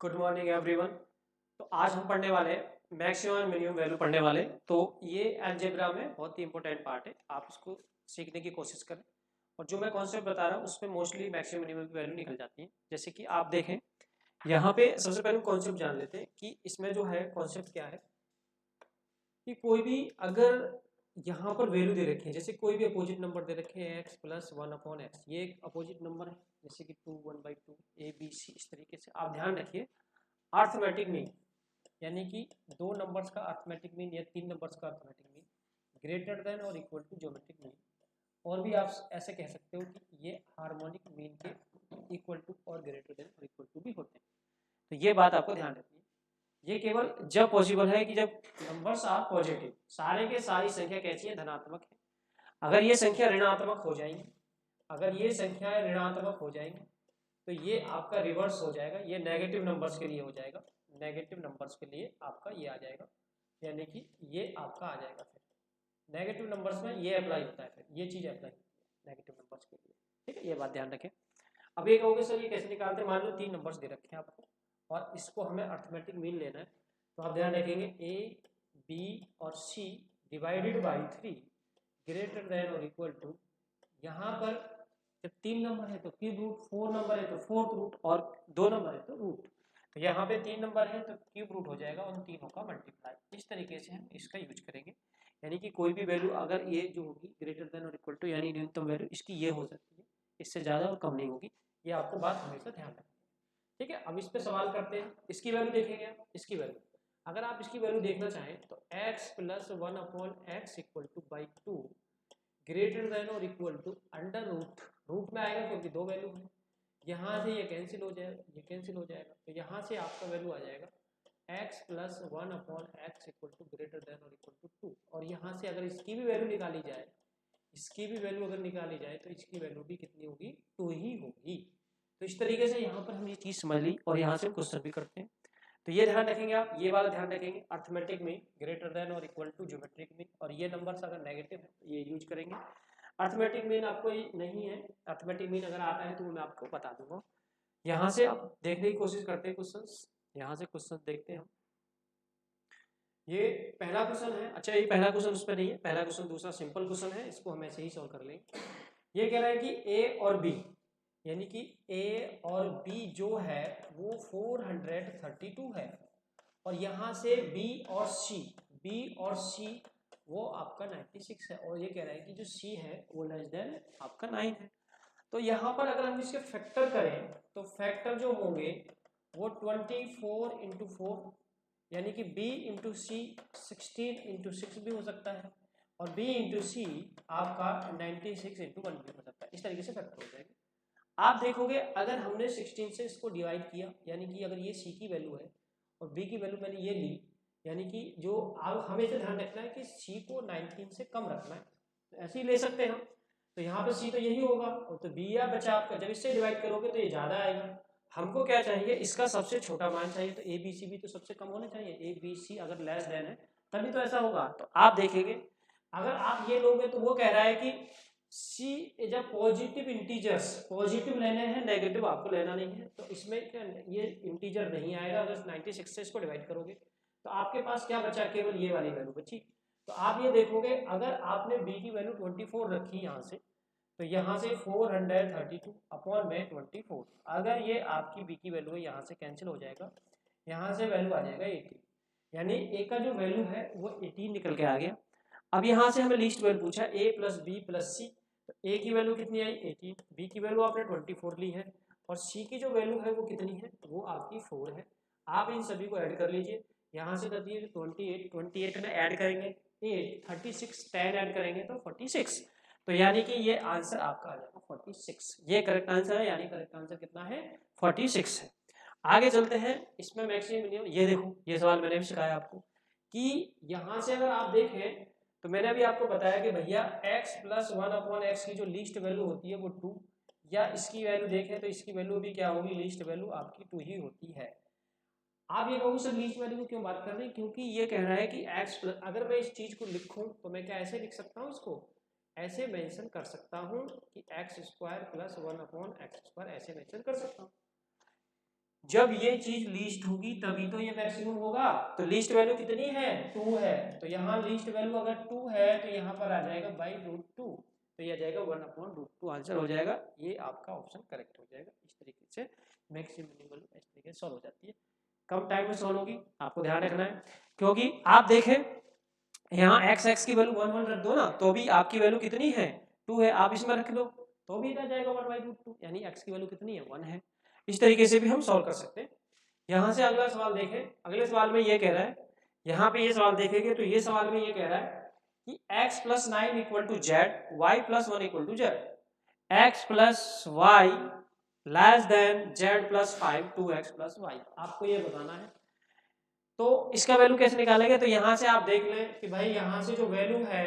Good morning everyone. तो आज हम पढ़ने वाले हैं मैक्सिमम एंड मिनिमम वैल्यू पढ़ने वाले। तो ये अलजेब्रा में बहुत ही इंपॉर्टेंट पार्ट है, आप इसको सीखने की कोशिश करें। और जो मैं कॉन्सेप्ट बता रहा हूँ उसमें मोस्टली मैक्सिमम मिनिमम की वैल्यू निकल जाती है। जैसे कि आप देखें यहाँ पे सबसे पहले कॉन्सेप्ट जान लेते हैं कि इसमें जो है कॉन्सेप्ट क्या है कि कोई भी अगर यहाँ पर वैल्यू दे रखी है, जैसे कोई भी अपोजिट नंबर दे रखे हैं x plus one upon x, ये एक अपोजिट नंबर है जैसे कि 2 1/2 ABC, इस तरीके से आप ध्यान रखिए। अर्थमेटिक मीन यानी कि दो नंबर्स का अर्थमेटिक मीन या तीन नंबर्स का अर्थमेटिक मीन ग्रेटर देन और इक्वल टू ज्योमेट्रिक मीन, और भी आप ऐसे कह सकते हो कि ये हार्मोनिक मीन के इक्वल टू और ग्रेटर देन और इक्वल टू भी होते हैं। तो ये बात आपको ध्यान रखनी है। ये केवल जब पॉसिबल है कि जब नंबर्स आर पॉजिटिव, सारे के सारी संख्या कैसी है, धनात्मक है। अगर ये संख्या ऋणात्मक हो जाएंगी, अगर ये संख्याएं ऋणात्मक हो जाएंगी तो ये आपका रिवर्स हो जाएगा, ये नेगेटिव नंबर्स के लिए हो जाएगा, नेगेटिव नंबर्स के लिए आपका ये आ जाएगा, यानी कि ये आपका आ जाएगा। फिर नेगेटिव नंबर्स में ये अप्लाई होता है, फिर ये चीज अप्लाई होती है नेगेटिव नंबर्स के लिए। ठीक है, ये बात ध्यान रखें। अब ये कहोगे सर ये कैसे निकालते हैं, मान लो तीन नंबर्स दे रखे हैं आपको और इसको हमें अर्थमेटिक मीन लेना है। तो आप ध्यान रखेंगे ए बी और C divided by 3 greater than और इक्वल टू, यहाँ पर जब तीन नंबर है तो क्यूब रूट, फोर नंबर है तो फोर्थ रूट, और दो नंबर है तो रूट। तो यहाँ पे तीन नंबर है तो क्यूब रूट हो जाएगा उन तीनों का मल्टीप्लाई। इस तरीके से हम इसका यूज करेंगे, यानी कि कोई भी वैल्यू अगर ये जो होगी ग्रेटर देन और इक्वल टू यानी न्यूनतम वैल्यू इसकी ये हो सकती है, इससे ज़्यादा और कम नहीं होगी। ये आपको बात हमेशा ध्यान रखनी है। ठीक है, अब इस पे सवाल करते हैं। इसकी वैल्यू देखेंगे आप, इसकी वैल्यू अगर आप इसकी वैल्यू देखना चाहें तो x plus one upon x equal to by 2 greater than और equal to under root, root में आएगा क्योंकि दो वैल्यू है, यहाँ से ये कैंसिल हो जाएगा, ये कैंसिल हो जाएगा, तो यहाँ से आपका वैल्यू आ जाएगा x plus one upon x equal to greater than और इक्वल टू 2। और यहाँ से अगर इसकी भी वैल्यू निकाली जाए, इसकी भी वैल्यू अगर निकाली जाए तो इसकी वैल्यू भी कितनी होगी, 2 ही होगी। तो इस तरीके से यहाँ पर हम ये चीज़ समझ ली और यहाँ से क्वेश्चन भी करते हैं। तो ये ध्यान रखेंगे आप, ये वाला ध्यान रखेंगे, अर्थमेटिक मीन ग्रेटर देन और इक्वल टू ज्योमेट्रिक मीन, और ये नंबर्स अगर नेगेटिव है तो ये यूज करेंगे। अर्थमेटिक मीन आपको नहीं है, अर्थमेटिक मीन अगर आता है तो मैं आपको बता दूंगा। यहाँ से आप देखने की कोशिश करते हैं क्वेश्चंस, यहाँ से क्वेश्चन देखते हैं हम। ये पहला क्वेश्चन है, अच्छा ये पहला क्वेश्चन उस पर नहीं है, पहला क्वेश्चन दूसरा सिंपल क्वेश्चन है, इसको हम ऐसे ही सॉल्व कर लेंगे। ये कह रहा है कि ए और बी, यानी कि ए और बी जो है वो 432 है, और यहाँ से बी और सी, बी और सी वो आपका 96 है, और ये कह रहा है कि जो सी है वो लेस देन आपका 9 है। तो यहाँ पर अगर हम इसके फैक्टर करें तो फैक्टर जो होंगे वो 24 इंटू 4, यानी कि b इंटू सी 16 इंटू 6 भी हो सकता है, और b इंटू सी आपका 96 इंटू 1 भी हो सकता है। इस तरीके से फैक्टर हो जाएंगे। आप देखोगे अगर हमने 16 से इसको डिवाइड किया, यानी कि अगर ये c की वैल्यू है और b की वैल्यू मैंने ये ली, यानी कि जो आप हमें इसे ध्यान रखना है कि c को 19 से कम रखना है, तो ऐसे ही ले सकते हैं हम। तो यहाँ पे c तो यही होगा, और तो b या बचा आपका, जब इससे डिवाइड करोगे तो ये ज़्यादा आएगा। हमको क्या चाहिए, इसका सबसे छोटा मान चाहिए, तो ए बी सी भी तो सबसे कम होना चाहिए, ए बी सी अगर लेस देन है तभी तो ऐसा होगा। तो आप देखेंगे अगर आप ये लोगे तो वो कह रहा है कि सी जब पॉजिटिव इंटीजर्स, पॉजिटिव लेने हैं नेगेटिव आपको लेना नहीं है, तो इसमें क्या ये इंटीजर नहीं आएगा। अगर 96 से इसको डिवाइड करोगे तो आपके पास क्या बचा, केवल ये वाली वैल्यू बची। तो आप ये देखोगे अगर आपने बी की वैल्यू 24 रखी यहाँ से, तो यहाँ से 432 अपॉन में 24, अगर ये आपकी बी की वैल्यू है यहाँ से कैंसिल हो जाएगा, यहाँ से वैल्यू आ जाएगा 18, यानी ए का जो वैल्यू है वो 18 निकल के आ गया। अब यहाँ से हमें लीस्ट वैल्यू पूछा ए प्लस बी प्लस सी, तो ए की वैल्यू कितनी आई 18, बी की वैल्यू आपने 24 ली है, और सी की जो वैल्यू है वो कितनी है, वो आपकी 4 है। आप इन सभी को ऐड कर लीजिए, यहाँ से 28, 28 में ऐड करेंगे 8, 36, 10 ऐड करेंगे तो 46, तो यानी कि ये आंसर आपका आ जाएगा 46। ये करेक्ट आंसर है, यानी करेक्ट आंसर कितना है 46 है। आगे चलते हैं, इसमें मैक्सिमम मिनिमम, ये देखो ये सवाल मैंने भी सिखाया आपको कि यहाँ से अगर आप देखें तो मैंने अभी आपको बताया कि भैया x plus one upon x की जो लीस्ट वैल्यू होती है वो 2, या इसकी वैल्यू देखें तो इसकी वैल्यू भी क्या होगी, लीस्ट वैल्यू आपकी 2 ही होती है। आप ये कहोगे सर लीस्ट वैल्यू को क्यों बात कर रहे हैं, क्योंकि ये कह रहा है कि x प्लस, अगर मैं इस चीज को लिखूं तो मैं क्या ऐसे लिख सकता हूँ, इसको ऐसे मेंशन कर सकता हूँ कि x square plus one upon x square, ऐसे मेंशन कर सकता हूँ। जब ये चीज लीस्ट होगी तभी तो ये मैक्सिमम होगा। तो लीस्ट वैल्यू कितनी है, 2 है, तो यहाँ लीस्ट वैल्यू अगर 2 है तो यहाँ पर आ जाएगा बाई रूट 2, तो ये आ जाएगा 1/√2 आंसर हो जाएगा। ये आपका ऑप्शन करेक्ट हो जाएगा। इस तरीके से मैक्सिमम मिनिमम इस तरीके से सॉल्व हो जाती है। कम टाइम में सॉल्व होगी, आपको ध्यान रखना है, क्योंकि आप देखें यहाँ x की वैल्यू 1 1 रख दो ना तो भी आपकी वैल्यू कितनी है, 2 है, आप इसमें रख दो तो भी आ जाएगा 1/√2, यानी x की वैल्यू कितनी है, 1 है। इस तरीके से भी हम सॉल्व कर सकते हैं। यहाँ से अगला सवाल देखें, अगले सवाल में ये कह रहा है, यहाँ पे ये सवाल देखेंगे तो ये सवाल में ये कह रहा है कि x + 9 = z, y + 1 = z, x + y < z + 5 2x + y, आपको ये बताना है। तो इसका वैल्यू कैसे निकालेंगे, तो यहाँ से आप देख लें कि भाई यहाँ से जो वैल्यू है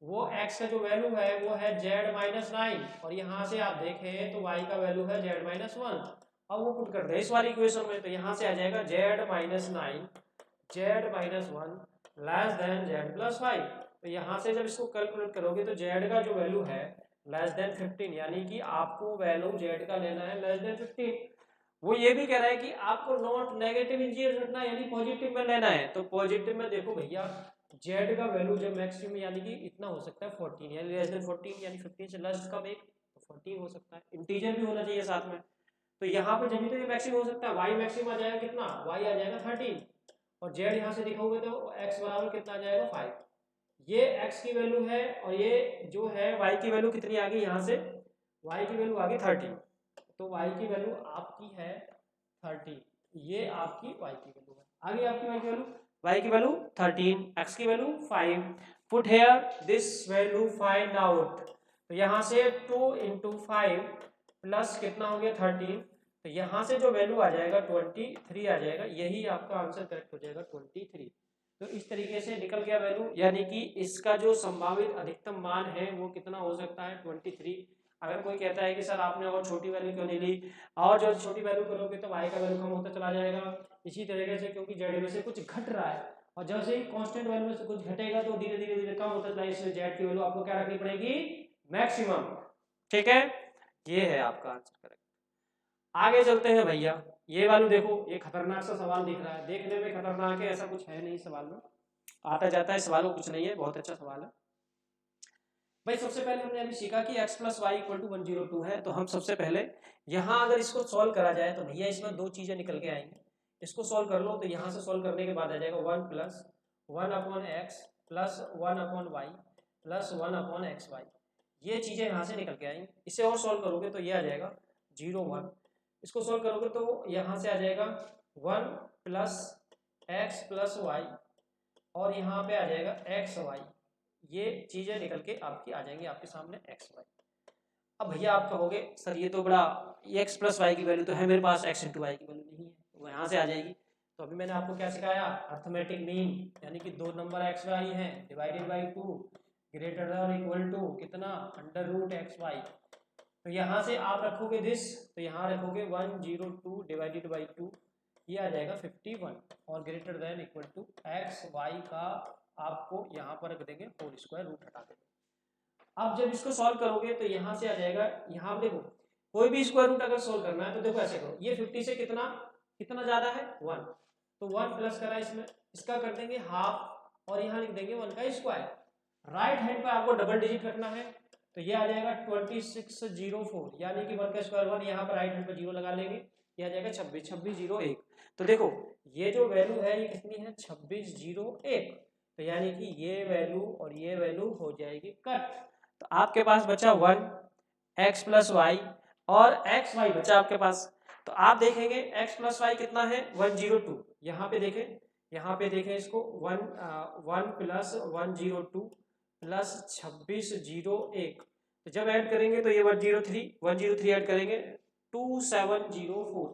वो x का जो वैल्यू है वो है z - 9 और यहाँ से आप देखें तो y का वैल्यू है z - 1। अब वो पुट कर दे इस वाली इक्वेशन में, तो यहाँ से आ जाएगा z - 9 z - 1 < z + 5। तो यहाँ से जब इसको कैलकुलेट करोगे तो z का जो वैल्यू है <15, यानी कि आपको वैल्यू z का लेना है <15। वो ये भी कह रहा है कि आपको नॉट नेगेटिव इंटीजर रखना, यानी पॉजिटिव में लेना है। तो पॉजिटिव में देखो भैया z का वैल्यू जब मैक्सिमम यानी कि इतना हो सकता है 14, यानी <14, यानी 15 से लेस कम एक तो 14 हो सकता है, इंटीजर भी होना चाहिए साथ में। तो यहाँ पर जब भी तो ये मैक्सिमम हो सकता है, y मैक्सिमम आ जाएगा कितना, y आ जाएगा 13 और z यहाँ से लिखोगे तो x बराबर कितना आ जाएगा 5। ये x की वैल्यू है और ये जो है y की वैल्यू कितनी आ गई, यहाँ से y की वैल्यू आ गई 13, तो y की वैल्यू आपकी है 30, ये आपकी y की वैल्यू है। आगे आपकी y की वैल्यू 13, x की value 5, put here this value find out. तो यहाँ से 2 × 5 प्लस कितना हो गया 13, तो यहाँ से जो वैल्यू आ जाएगा 23 आ जाएगा, यही आपका आंसर करेक्ट हो जाएगा 23। तो इस तरीके से निकल गया वैल्यू, यानी कि इसका जो संभावित अधिकतम मान है वो कितना हो सकता है 23। अगर कोई कहता है कि सर आपने और छोटी वैल्यू क्यों नहीं ली, और जो छोटी वैल्यू करोगे तो y का वैल्यू कम होता चला जाएगा। इसी तरीके से क्योंकि z में से कुछ घट रहा है और जैसे ही कांस्टेंट वैल्यू में से कुछ घटेगा तो धीरे धीरे धीरे कम होता जाएगा, इसलिए z की वैल्यू आपको क्या रखनी पड़ेगी, मैक्सिमम। ठीक है, ये है आपका आंसर करेक्ट। आगे चलते हैं भैया, ये वाली देखो, ये खतरनाक सा सवाल दिख रहा है, देखने में खतरनाक है, ऐसा कुछ है नहीं सवाल में, आता जाता है सवाल में, कुछ नहीं है, बहुत अच्छा सवाल है भाई। सबसे पहले हमने अभी सीखा कि x + y = 102 है, तो हम सबसे पहले यहाँ अगर इसको सॉल्व करा जाए तो भैया इसमें दो चीजें निकल के आएंगी। इसको सॉल्व कर लो तो यहाँ से सॉल्व करने के बाद आ जाएगा 1 + 1/x + 1/y + 1/xy, ये चीजें यहाँ से निकल के आएंगी। इसे और सॉल्व करोगे तो ये आ जाएगा 0 1, इसको सॉल्व करोगे तो यहाँ से आ जाएगा 1 + x + y और यहाँ पे आ जाएगा xy, ये चीजें निकल के आपकी आ जाएंगी आपके सामने xy। अब भैया आप कहोगे सर ये तो बड़ा, x + y की वैल्यू तो है मेरे पास, x × y की वैल्यू नहीं है, तो यहाँ से आ जाएगी। तो अभी मैंने आपको क्या सिखाया, अर्थमेटिक मीन, यानी कि दो नंबर xy हैं divided by 2 greater than equal to कितना √xy। तो यहाँ से आप रखोगे दिस, तो यहाँ रखोगे 102 डिवाइडेड बाई 2, ये आ जाएगा 51 और greater than equal to xy का आपको यहाँ पर रख देंगे होल स्क्वायर, रूट हटा देंगे। अब जब इसको सॉल्व करोगे तो यहाँ से आ जाएगा, यहाँ देखो कोई भी स्क्वायर रूट अगर सॉल्व करना है तो देखो ऐसे करो, ये 50 से कितना कितना ज्यादा है 1, तो 1 प्लस करा इसमें, इसका कर देंगे हाफ और यहाँ लिख देंगे 1 का स्क्वायर। राइट हैंड पे आपको डबल डिजिट रखना है, तो ये आ जाएगा 2604, यानी कि 1 का स्क्वायर 1, यहाँ पर राइट हैंड पे 0 लगा लेंगे, ये आ जाएगा 2601। तो देखो ये जो वैल्यू है ये कितनी है 2601, तो यानी कि ये वैल्यू और ये वैल्यू हो जाएगी कट। तो आपके पास बचा 1 x + y और xy बचा आपके पास। तो आप देखेंगे x + y कितना है 102, यहाँ पे देखें इसको 1 + 102 + 2601, तो जब ऐड करेंगे तो ये 103 ऐड करेंगे 2704,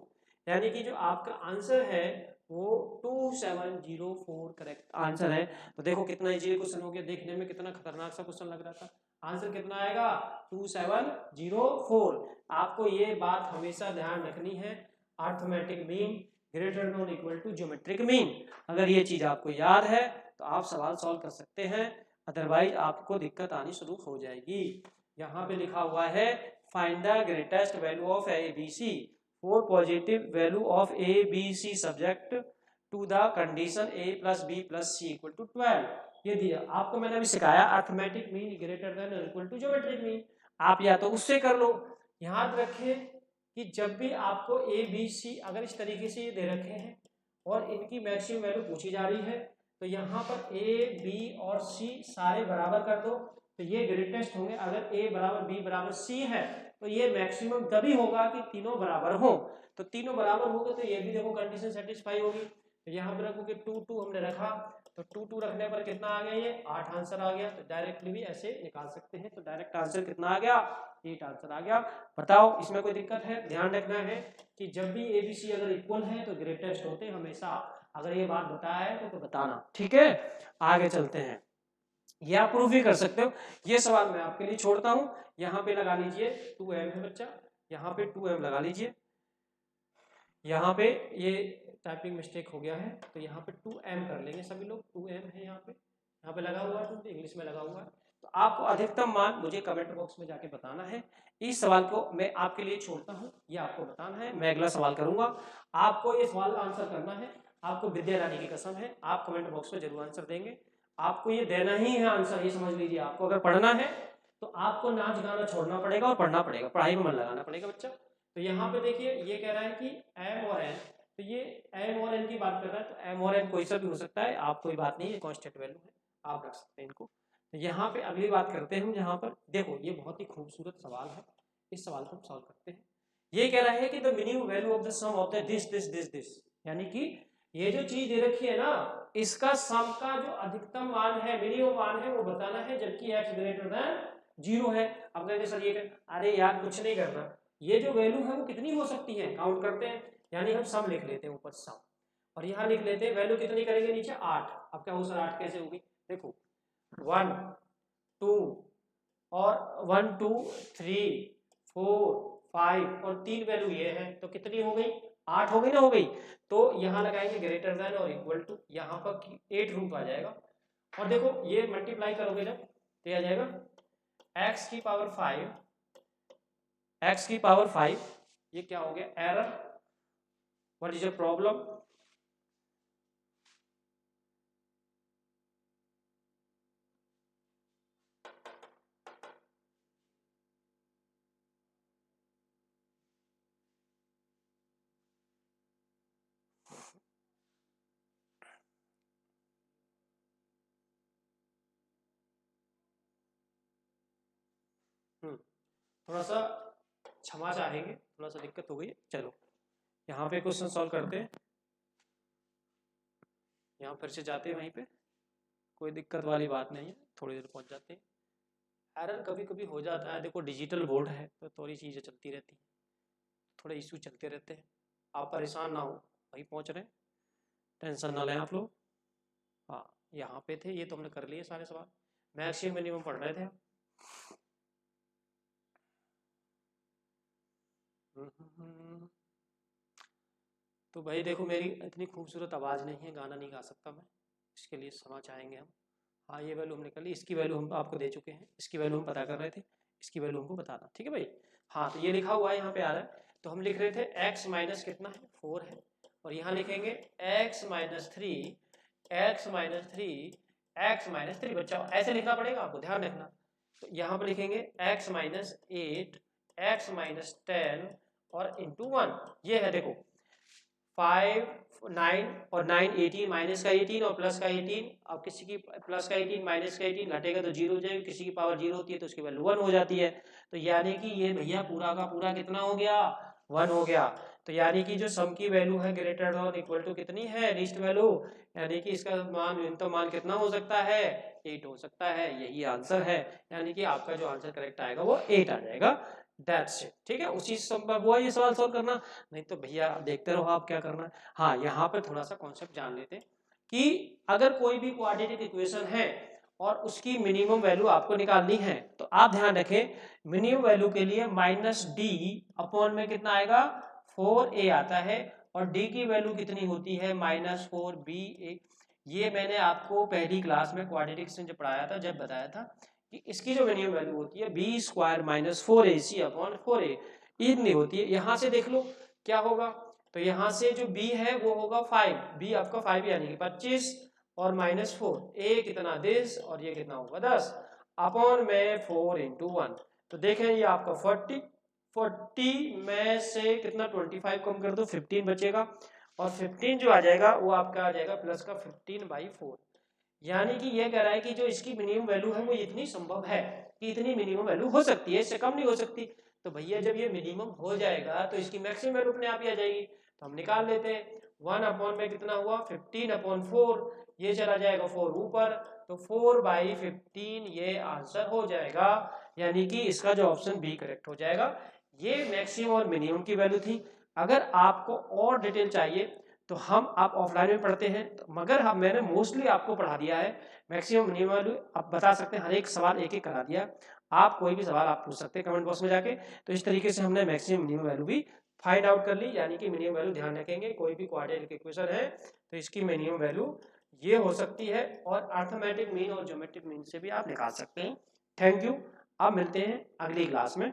यानी कि जो आपका आंसर है वो 2704 करेक्ट आंसर है। तो देखो कितना इजी क्वेश्चन हो गया, देखने में कितना खतरनाक सा क्वेश्चन लग रहा था, आंसर कितना आएगा 2704। आपको ये बात हमेशा ध्यान रखनी है, arithmetic mean greater than equal to geometric mean. अगर ये चीज आपको याद है तो आप सवाल सॉल्व कर सकते हैं, अदरवाइज आपको दिक्कत आनी शुरू हो जाएगी। यहाँ पे लिखा हुआ है find the greatest value of ABC for positive value of a b c subject to the condition a plus b plus c equal to 12। ये दिया आपको, मैंने अभी सिखाया अर्थमेटिक मीन ग्रेटर देन और इक्वल टू ज्योमेट्रिक मीन, आप या तो उससे कर लो। याद रखें कि जब भी आपको ए बी सी अगर इस तरीके से ये दे रखे हैं और इनकी मैक्सिमम वैल्यू पूछी जा रही है, तो यहाँ पर ए बी और सी सारे बराबर कर दो, तो ये ग्रेटेस्ट होंगे। अगर ए बराबर बी बराबर सी है तो ये मैक्सिमम तभी होगा कि तीनों बराबर हो, तो तीनों बराबर होंगे तो ये भी देखो कंडीशन सेटिस्फाई होगी। तो यहाँ पे रखोगे 2 2 हमने रखा, तो 2 2 रखने पर कितना आ गया, ये 8 आंसर आ गया। तो डायरेक्टली भी ऐसे निकाल सकते हैं, तो डायरेक्ट आंसर कितना आ गया, 8 आंसर आ गया। बताओ इसमें कोई दिक्कत है? ध्यान रखना है कि जब भी ए बी सी अगर इक्वल है तो ग्रेटेस्ट होते हैं हमेशा। अगर ये बात बताया है तो बताना, ठीक है। आगे चलते हैं, ये आप प्रूफ भी कर सकते हो। ये सवाल मैं आपके लिए छोड़ता हूं, यहाँ पे लगा लीजिए 2m है बच्चा, यहाँ पे 2m लगा लीजिए। यहाँ पे ये टाइपिंग मिस्टेक हो गया है, तो यहाँ पे 2m कर लेंगे सभी लोग। 2m है यहाँ पे लगा हुआ है, इंग्लिश में लगा हुआ है। तो आपको अधिकतम मान मुझे कमेंट बॉक्स में जाके बताना है। इस सवाल को मैं आपके लिए छोड़ता हूँ, ये आपको बताना है। मैं अगला सवाल करूंगा, आपको ये सवाल आंसर करना है। आपको विद्या रानी की कसम है, आप कमेंट बॉक्स में जरूर आंसर देंगे। आपको ये देना ही है आंसर, ये समझ लीजिए। आपको अगर पढ़ना है तो आपको नाच गाना छोड़ना पड़ेगा और पढ़ना पड़ेगा, पढ़ाई में मन लगाना पड़ेगा बच्चा। तो यहाँ पे देखिए ये कह रहा है कि m और n, तो ये m और n की बात कर रहा है, तो m और n कोई सा भी हो सकता है, आप कोई बात नहीं, ये कांस्टेंट वैल्यू है, आप रख सकते हैं इनको। तो यहाँ पे अगली बात करते हैं हम, यहाँ पर देखो ये बहुत ही खूबसूरत सवाल है, इस सवाल को हम सॉल्व करते हैं। ये कह रहा है कि the minimum value of the sum of the this, यानी कि ये जो चीज दे रखी है ना, इसका सम का जो अधिकतम मान है, मिनिमम मान है, वो बताना है, जबकि x ग्रेटर देन 0 है। अब कहते सर ये अरे यार कुछ नहीं करना, ये जो वैल्यू है वो कितनी हो सकती है, काउंट करते हैं। यानी हम सम लिख लेते हैं ऊपर सम, और यहाँ लिख लेते हैं वैल्यू कितनी करेंगे नीचे 8। अब क्या हो सर 8 कैसे होगी, देखो 1 2 और 1 2 3 4 5 और 3 वैल्यू ये है, तो कितनी हो गई, 8 हो गई ना, हो गई। तो यहाँ लगाएंगे ग्रेटर देन और इक्वल टू, यहाँ पर 8 रूप आ जाएगा। और देखो ये मल्टीप्लाई करोगे जब तो आ जाएगा x की पावर 5, x की पावर 5, ये क्या हो गया error, what is your problem. थोड़ा सा क्षमा चाहेंगे, थोड़ा सा दिक्कत हो गई। चलो यहाँ पे क्वेश्चन सॉल्व करते हैं, यहाँ फिर से जाते हैं वहीं पे, कोई दिक्कत वाली बात नहीं है, थोड़ी देर पहुंच जाते हैं। एरर कभी कभी हो जाता है, देखो डिजिटल बोर्ड है तो थोड़ी चीज़ें चलती रहती हैं, थोड़े इशू चलते रहते हैं। आप परेशान ना हो, वहीं पहुंच रहे हैं, टेंशन ना लें आप लोग। हाँ यहाँ पे थे, ये तो हमने कर लिए सारे सवाल, मैक्सिमम मिनिमम पढ़ रहे थे। तो भाई देखो मेरी इतनी खूबसूरत आवाज़ नहीं है, गाना नहीं गा सकता मैं, इसके लिए क्षमा चाहेंगे हम। हाँ ये वैल्यू हमने कर ली, इसकी वैल्यू हम आपको दे चुके हैं, इसकी वैल्यू हम पता कर रहे थे, इसकी वैल्यू हमको बताना, ठीक है भाई। हाँ तो ये लिखा हुआ है यहाँ पे आ रहा है, तो हम लिख रहे थे x माइनस कितना है 4 है, और यहाँ लिखेंगे x minus 3, x minus 3, x minus 3, बच्चा ऐसे लिखना पड़ेगा आपको, ध्यान रखना। तो यहाँ पर लिखेंगे x माइनस 8, x माइनस 10 और इंटू 1, ये है देखो 5 9 और 9 18, माइनस का 18 और प्लस का 18। अब किसी की प्लस का 18 माइनस का 18 घटेगा तो 0 हो जाएगा, किसी की पावर 0 होती है तो उसकी वैल्यू 1 हो जाती है। तो यानी कि ये भैया पूरा का पूरा कितना हो गया, 1 हो गया। तो यानी कि जो सम की वैल्यू है ग्रेटर देन इक्वल टू कितनी है, लीस्ट वैल्यू, यानी कि इसका मान न्यूनतम मान कितना हो सकता है, 8 हो सकता है, यही आंसर है। यानी कि आपका जो आंसर करेक्ट आएगा वो 8 आ जाएगा, दैट्स इट, ठीक है। उसी संभव हुआ ये सवाल सॉल्व करना, नहीं तो भैया देखते रहो आप क्या करना है। हाँ यहाँ पर थोड़ा सा कॉन्सेप्ट जान लेते हैं कि अगर कोई भी क्वाड्रेटिक इक्वेशन है और उसकी मिनिमम वैल्यू आपको निकालनी है, तो आप ध्यान रखें मिनिमम वैल्यू के लिए माइनस डी अपॉन में कितना आएगा 4a आता है, और d की वैल्यू कितनी होती है माइनस 4ba। ये मैंने आपको पहली क्लास में क्वाड्रेटिक्स में जब पढ़ाया था, जब बताया था कि इसकी जो मिनिमम वैल्यू होती है b² minus 4ac upon 4a, इतनी होती है। यहाँ से देख लो क्या होगा, तो यहाँ से जो b है वो होगा 5, b आपका 5 यानी कि 25 और -4, a कितना 10 और ये कितना होगा 10 अपॉन में 4 × 1। तो देखें ये आपका 40 में से कितना 25 कम कर दो 15 बचेगा और 15 जो आ जाएगा वो आपका आ जाएगा प्लस का 15/4। यानी कि ये कह रहा है कि जो इसकी मिनिमम वैल्यू है वो इतनी संभव है कि इतनी मिनिमम वैल्यू हो सकती है, इससे कम नहीं हो सकती। तो भैया जब ये मिनिमम हो जाएगा तो इसकी मैक्सिमम वैल्यू अपने आप ही आ जाएगी, तो हम निकाल लेते हैं। 1 अपॉन में कितना हुआ 15/4, ये चला जाएगा 4 ऊपर, तो 4/15 ये आंसर हो जाएगा, यानी कि इसका जो ऑप्शन बी करेक्ट हो जाएगा। ये मैक्सिमम और मिनिमम की वैल्यू थी। अगर आपको और डिटेल चाहिए तो हम आप ऑफलाइन में पढ़ते हैं, तो मगर हम मैंने मोस्टली आपको पढ़ा दिया है मैक्सिमम मिनिमम वैल्यू। आप बता सकते हैं, हर एक सवाल एक एक करा दिया, आप कोई भी सवाल आप पूछ सकते हैं कमेंट बॉक्स में जाके। तो इस तरीके से हमने मैक्सिमम मिनिमम वैल्यू भी फाइंड आउट कर ली, यानी कि मिनिमम वैल्यू ध्यान रखेंगे कोई भी क्वाड्रेटिक इक्वेशन है तो इसकी मिनिमम वैल्यू ये हो सकती है, और अर्थमेटिक मीन और ज्योमेट्रिक मीन से भी आप निकाल सकते हैं। थैंक यू, अब मिलते हैं अगली क्लास में।